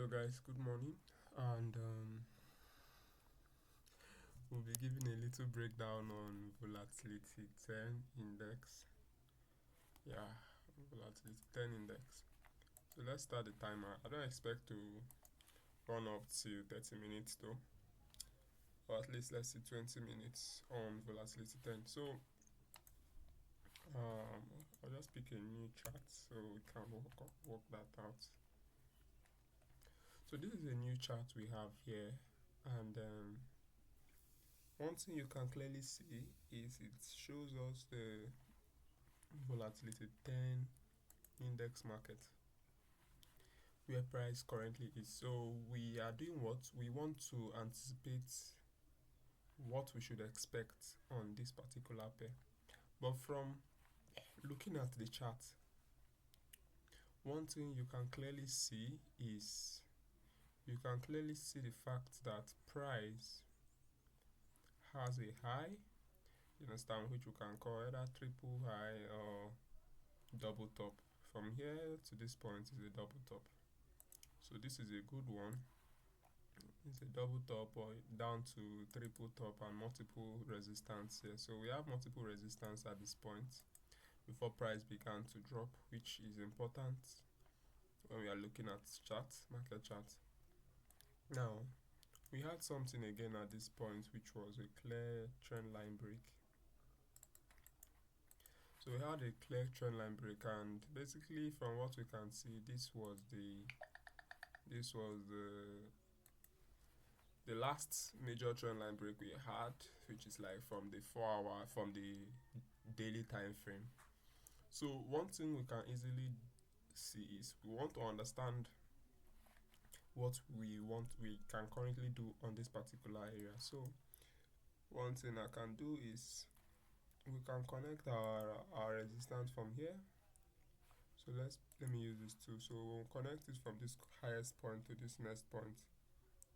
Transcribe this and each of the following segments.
guys, good morning, and we'll be giving a little breakdown on volatility 10 index. Yeah, volatility 10 index. So let's start the timer. I don't expect to run up to 30 minutes though, or at least let's say 20 minutes on volatility 10. So I'll just pick a new chart so we can work that out. So this is a new chart we have here, and one thing you can clearly see is it shows us the volatility 10 index market where price currently is. So we are doing what we want to anticipate what we should expect on this particular pair. But from looking at the chart, one thing you can clearly see is the fact that price has a high, you understand, which we can call either triple high or double top. From here to this point is a double top. So this is a good one. It's a double top or down to triple top and multiple resistance here. So we have multiple resistance at this point before price began to drop, which is important when we are looking at market chart. Now we had something again at this point, which was a clear trend line break. So we had a clear trend line break, and basically from what we can see, this was the last major trend line break we had, which is like from the from the daily time frame. So one thing we can easily see is we want to understand what we can currently do on this particular area. So one thing I can do is we can connect our resistance from here. So let me use this too. So we'll connect it from this highest point to this next point.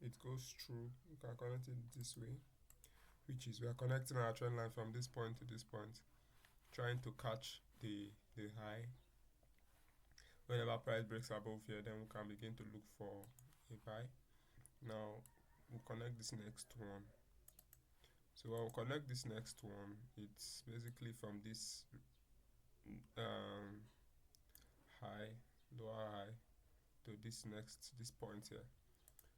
It goes through. We can connect it this way, which is we are connecting our trend line from this point to this point, trying to catch the high. Whenever price breaks above here, then we can begin to look for a buy. Now we'll connect this next one. So when we connect this next one, it's basically from this high, lower high, to this point here.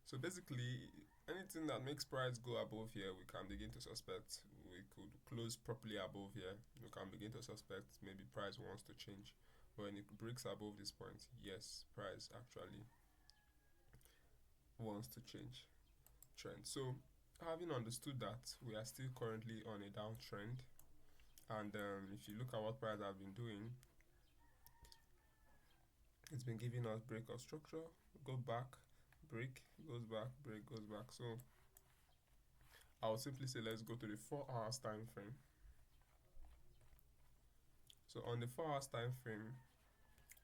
So basically anything that makes price go above here, we can begin to suspect we could close properly above here. We can begin to suspect maybe price wants to change. When it breaks above this point, yes, price actually wants to change trend. So having understood that we are still currently on a downtrend, and if you look at what price have been doing, it's been giving us break of structure, go back, break, goes back, break, goes back. So I would simply say let's go to the 4 hours time frame. So on the 4 hours time frame,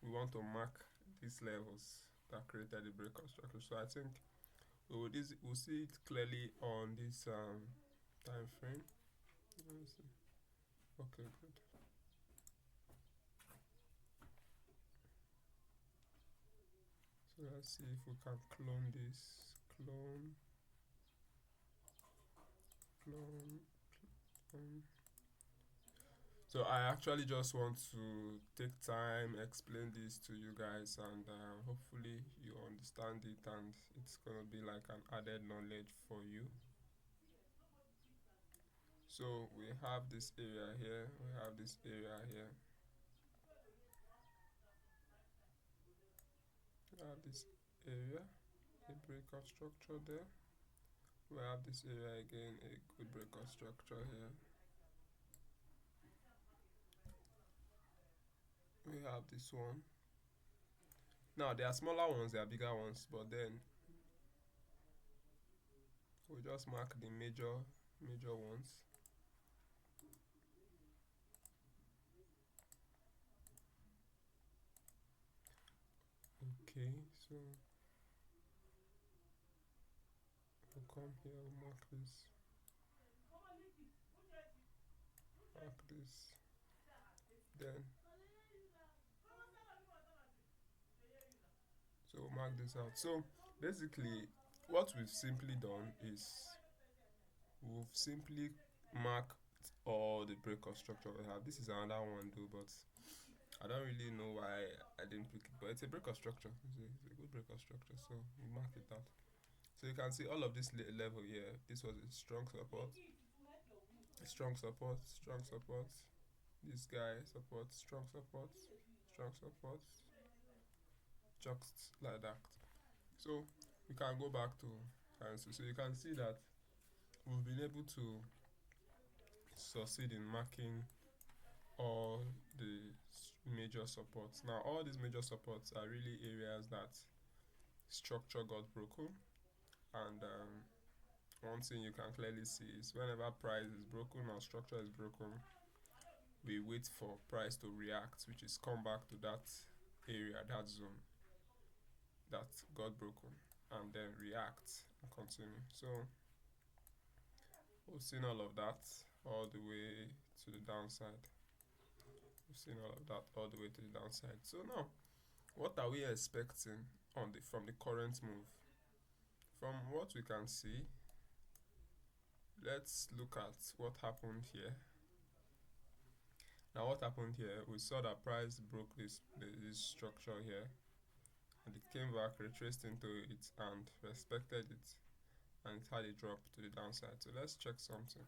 we want to mark these levels that created the break of structure. So I think we'll see it clearly on this time frame. Let me see. Okay, good. So let's see if we can clone this. Clone. So I actually just want to take time explain this to you guys, and hopefully you understand it, and it's gonna be like an added knowledge for you. So we have this area here, we have this area here, we have this area, a breakout structure there. We have this area again, a good breakout structure here. We have this one. Now there are smaller ones, there are bigger ones, but then we just mark the major ones. Okay, so we'll come here, we'll mark this, then so we'll mark this out. So Basically, what we've simply done is we've simply marked all the breakout structure we have. This is another one though, but I don't really know why I didn't pick it. But it's a breakout structure. It's a good breakout structure, so we mark it out. So you can see all of this level here. This was a strong support, strong support, strong support. This guy support, strong support, strong support, just like that. So we can go back to currency. So you can see that we've been able to succeed in marking all the major supports. Now, all these major supports are really areas that structure got broken, and one thing you can clearly see is whenever price is broken or structure is broken, we wait for price to react, which is come back to that area, that zone that got broken, and then react and continue. So we've seen all of that all the way to the downside. We've seen all of that all the way to the downside. So now, what are we expecting from the current move? From what we can see, let's look at what happened here. Now, what happened here? We saw that price broke this structure here, and it came back, retraced into it, and respected it, and it had a drop to the downside. So let's check something.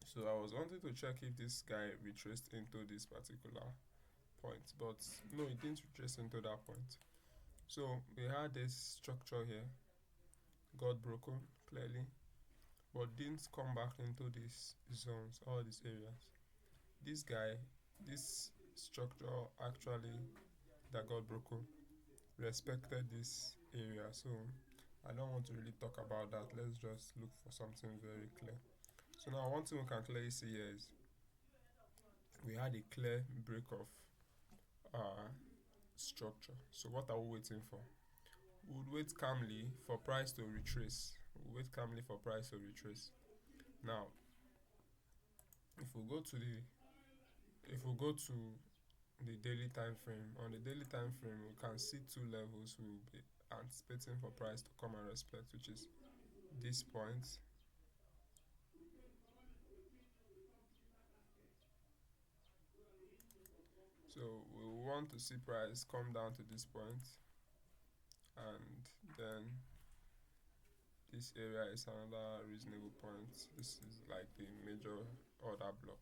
So I was wanting to check if this guy retraced into this particular point, but no, it didn't retrace into that point. So we had this structure here, got broken clearly, but didn't come back into these zones, all these areas. This guy, this structure actually that got broken respected this area. So I don't want to really talk about that. Let's just look for something very clear. So now one thing we can clearly see here is we had a clear break of structure. So what are we waiting for? We would wait calmly for price to retrace. We'll wait calmly for price to retrace. Now, if we go to the daily time frame, on the daily time frame we can see two levels we will be anticipating for price to come and respect, which is this point. So we want to see price come down to this point, and then this area is another reasonable point. This is like the major order block,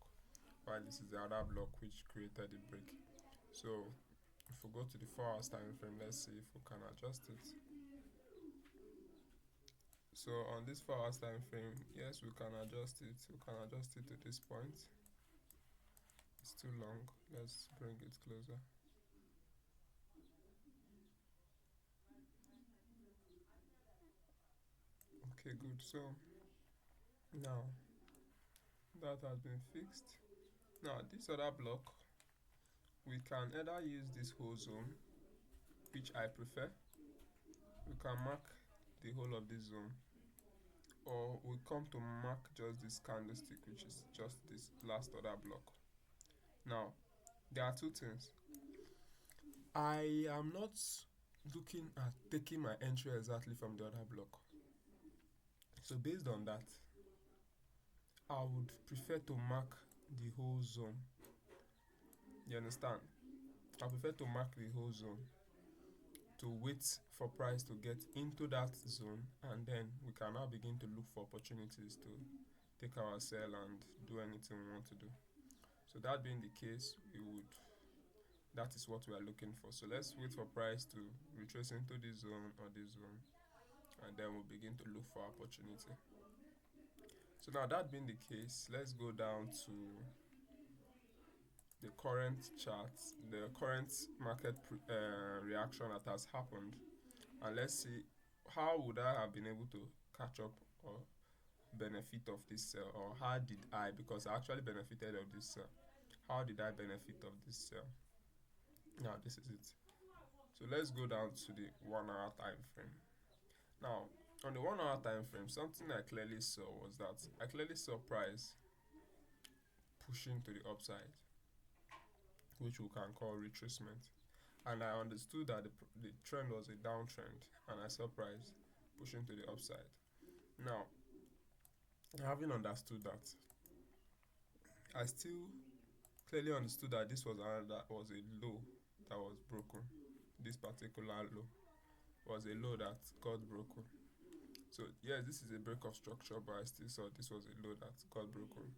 while this is the other block which created the break. So if we go to the 4 hours time frame, let's see if we can adjust it. So on this 4 hours time frame, yes, we can adjust it. We can adjust it to this point. It's too long. Let's bring it closer. Okay, good. So now that has been fixed. Now this other block, we can either use this whole zone, which I prefer. We can mark the whole of this zone, or we come to mark just this candlestick, which is just this last other block. Now there are two things. I am not looking at taking my entry exactly from the other block. So based on that, I would prefer to mark the whole zone. You understand? I prefer to mark the whole zone to wait for price to get into that zone, and then we can now begin to look for opportunities to take our sell and do anything we want to do. So that being the case, that is what we are looking for. So let's wait for price to retrace into this zone or this zone, and then we'll begin to look for opportunity. So now that being the case, let's go down to the current chart, the current market reaction that has happened, and let's see how would I have been able to catch up or benefit of this sell, or how did I, because I actually benefited of this sell, how did I benefit of this sell? Now this is it. So let's go down to the 1 hour time frame. Now on the 1 hour time frame, something I clearly saw was that I clearly saw price pushing to the upside, which we can call retracement. and I understood that the trend was a downtrend, and I saw price pushing to the upside. Now, having understood that, I still clearly understood that this was a low that was broken. This particular low was a low that got broken. So yes, this is a break of structure, but I still saw this was a low that got broken.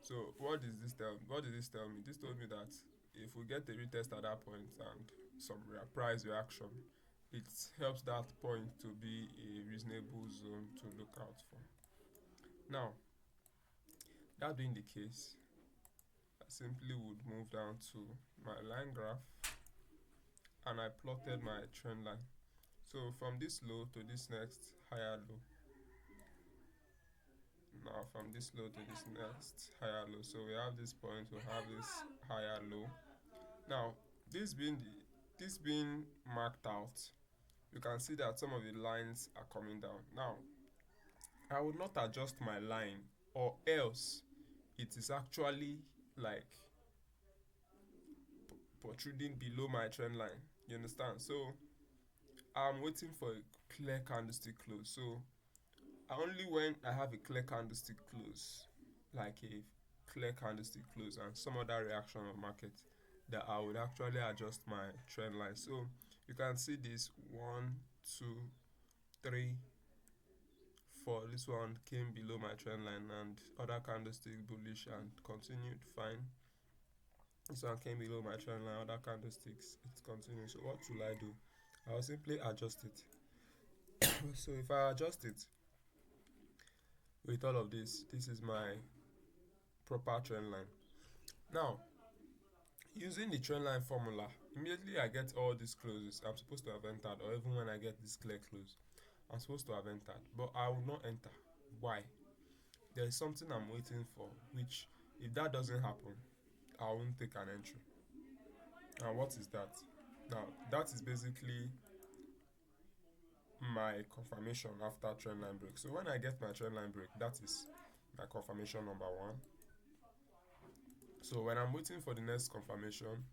So what does this tell? What did this tell me? This told me that if we get a retest at that point and some price reaction, it helps that point to be a reasonable zone to look out for. Now, that being the case, I simply would move down to my line graph and I plotted my trend line. So from this low to this next higher low. Now from this low to this next higher low. So we have this point, we have this higher low. Now this being marked out, you can see that some of the lines are coming down. Now I would not adjust my line, or else it is actually like protruding below my trend line. You understand? So I'm waiting for a clear candlestick close. So only when I have a clear candlestick close, like a clear candlestick close and some other reaction of market, that I would actually adjust my trend line. So you can see this 1, 2, 3, 4. This one came below my trend line and other candlestick bullish and continued fine. This one came below my trend line, other candlesticks, it continues. So what will I do? I will simply adjust it. So if I adjust it with all of this is my proper trend line. Now, using the trend line formula, immediately I get all these closes, I'm supposed to have entered, or even when I get this clear close, I'm supposed to have entered, but I will not enter. Why? There is something I'm waiting for, which if that doesn't happen, I won't take an entry. And what is that? Now, that is basically my confirmation after trendline break. So when I get my trendline break, that is my confirmation number one. So when I'm waiting for the next confirmation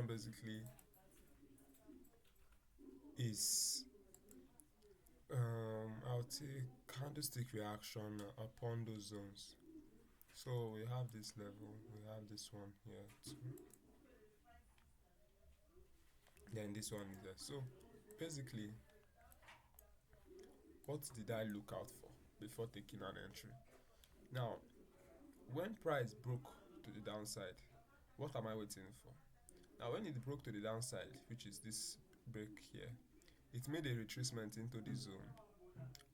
basically is I'll take candlestick reaction upon those zones. So we have this level, we have this one here too. Then this one is there. So basically, what did I look out for before taking an entry? Now, when price broke to the downside, what am I waiting for? Now, when it broke to the downside, which is this break here, it made a retracement into the zone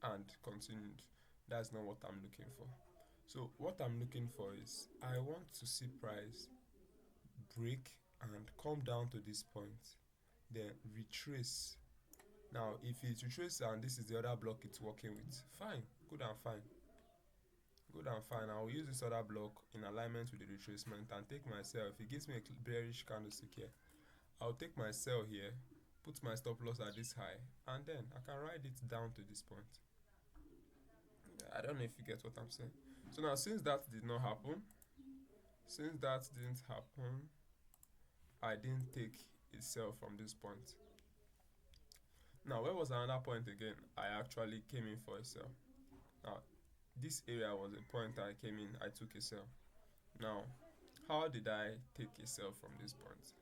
and continued. That's not what I'm looking for. So what I'm looking for is I want to see price break and come down to this point, then retrace. Now, if it retraces and this is the other block it's working with, fine, good and fine. Good and fine. I will use this other block in alignment with the retracement and take my sell. If it gives me a bearish candlestick here, I'll take my sell here, put my stop loss at this high, and then I can ride it down to this point. I don't know if you get what I'm saying. So now, since that did not happen, I didn't take a sell from this point. Now, where was another point again? I actually came in for a sell. Now, this area was a point I came in, I took a sell. Now, how did I take a sell from this point?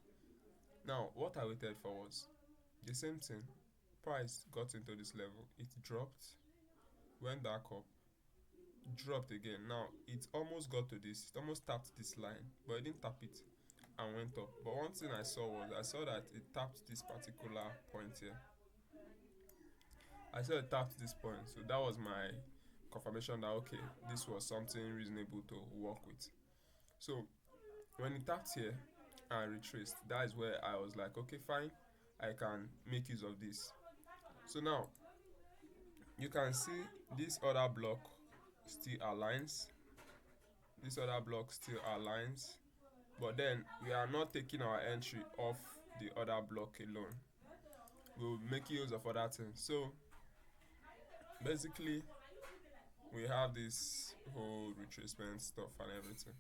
Now, what I waited for was the same thing. Price got into this level, it dropped, went back up, dropped again. Now, it almost got to this, it almost tapped this line, but it didn't tap it and went up. But one thing I saw that it tapped this particular point here. I saw it tapped this point, so that was my confirmation that okay, this was something reasonable to work with. So when it tapped here and retraced, that is where I was like, okay, fine, I can make use of this. So now you can see this other block still aligns. But then we are not taking our entry off the other block alone. We'll make use of other things. So basically, we have this whole retracement stuff and everything.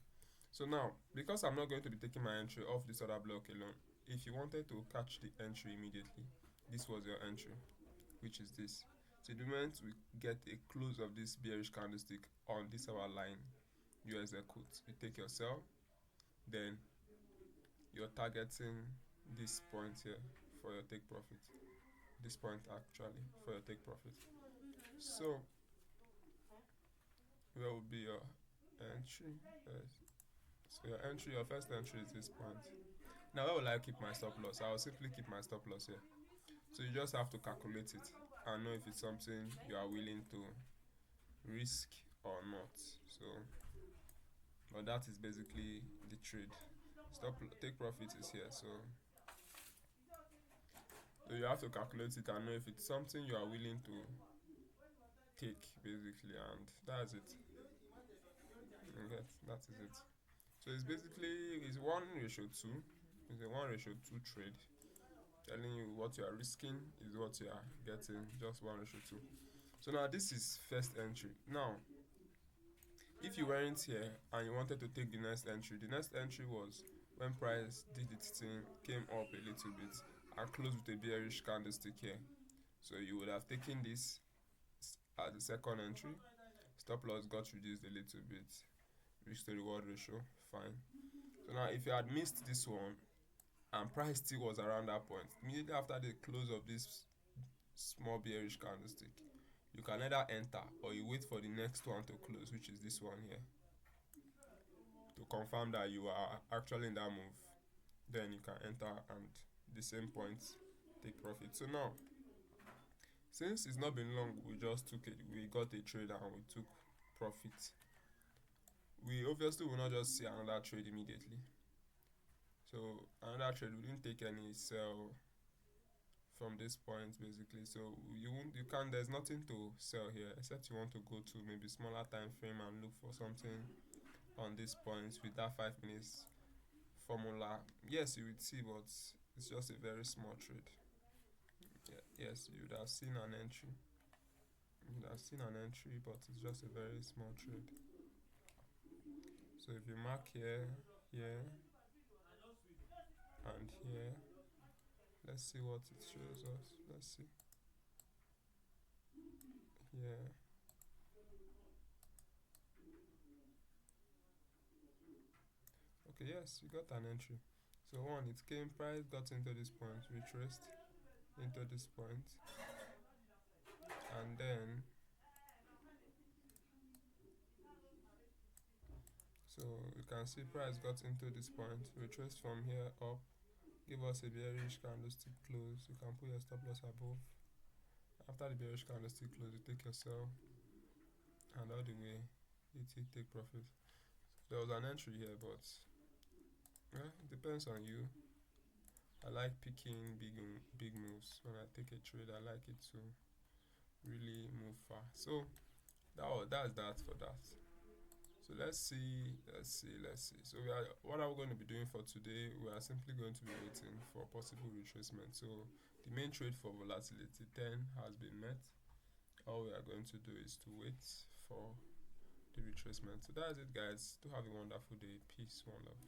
So now, because I'm not going to be taking my entry off this other block alone, if you wanted to catch the entry immediately, this was your entry, which is this. So the moment we get a close of this bearish candlestick on this our line, you execute. You take your sell, then you're targeting this point here for your take profit. This point actually for your take profit. So where will be your entry? So your entry, your first entry is this point. Now where will I keep my stop loss? I will simply keep my stop loss here. So you just have to calculate it and know if it's something you are willing to risk or not. So, but that is basically the trade. Stop take profit is here. So you have to calculate it and know if it's something you are willing to take basically, and that's it. Okay, that is it. So it's basically it's 1:2. It's a 1:2 trade. Telling you what you are risking is what you are getting, just 1:2. So now this is first entry. Now, if you weren't here and you wanted to take the next entry was when price did its thing, came up a little bit and closed with a bearish candlestick here. So you would have taken this as the second entry. Stop loss got reduced a little bit. Risk to reward ratio, fine. So now if you had missed this one and price still was around that point, immediately after the close of this small bearish candlestick, you can either enter or you wait for the next one to close, which is this one here, to confirm that you are actually in that move. Then you can enter and the same point take profit. So now, since it's not been long, we just took it, we got a trade and we took profit. We obviously will not just see another trade immediately. So another trade, we didn't take any sell from this point basically. So there's nothing to sell here except you want to go to maybe smaller time frame and look for something on this point with that 5 minutes formula. Yes, you would see, but it's just a very small trade. Yes, you would have seen an entry. But it's just a very small trade. So if you mark here, here, and here, let's see what it shows us. Let's see. Here. Okay, yes, you got an entry. So it came, price got into this point, retraced into this point, and then so you can see price got into this point, retraced from here up, give us a bearish candlestick close. You can put your stop loss above. After the bearish candlestick close, you take your sell and all the way you take profit. There was an entry here, but it depends on you. I like picking big moves. When I take a trade, I like it to really move far. So that's that for that. So let's see. So what are we going to be doing for today? We are simply going to be waiting for possible retracement. So the main trade for volatility 10 has been met. All we are going to do is to wait for the retracement. So that's it, guys. Do have a wonderful day. Peace, one love.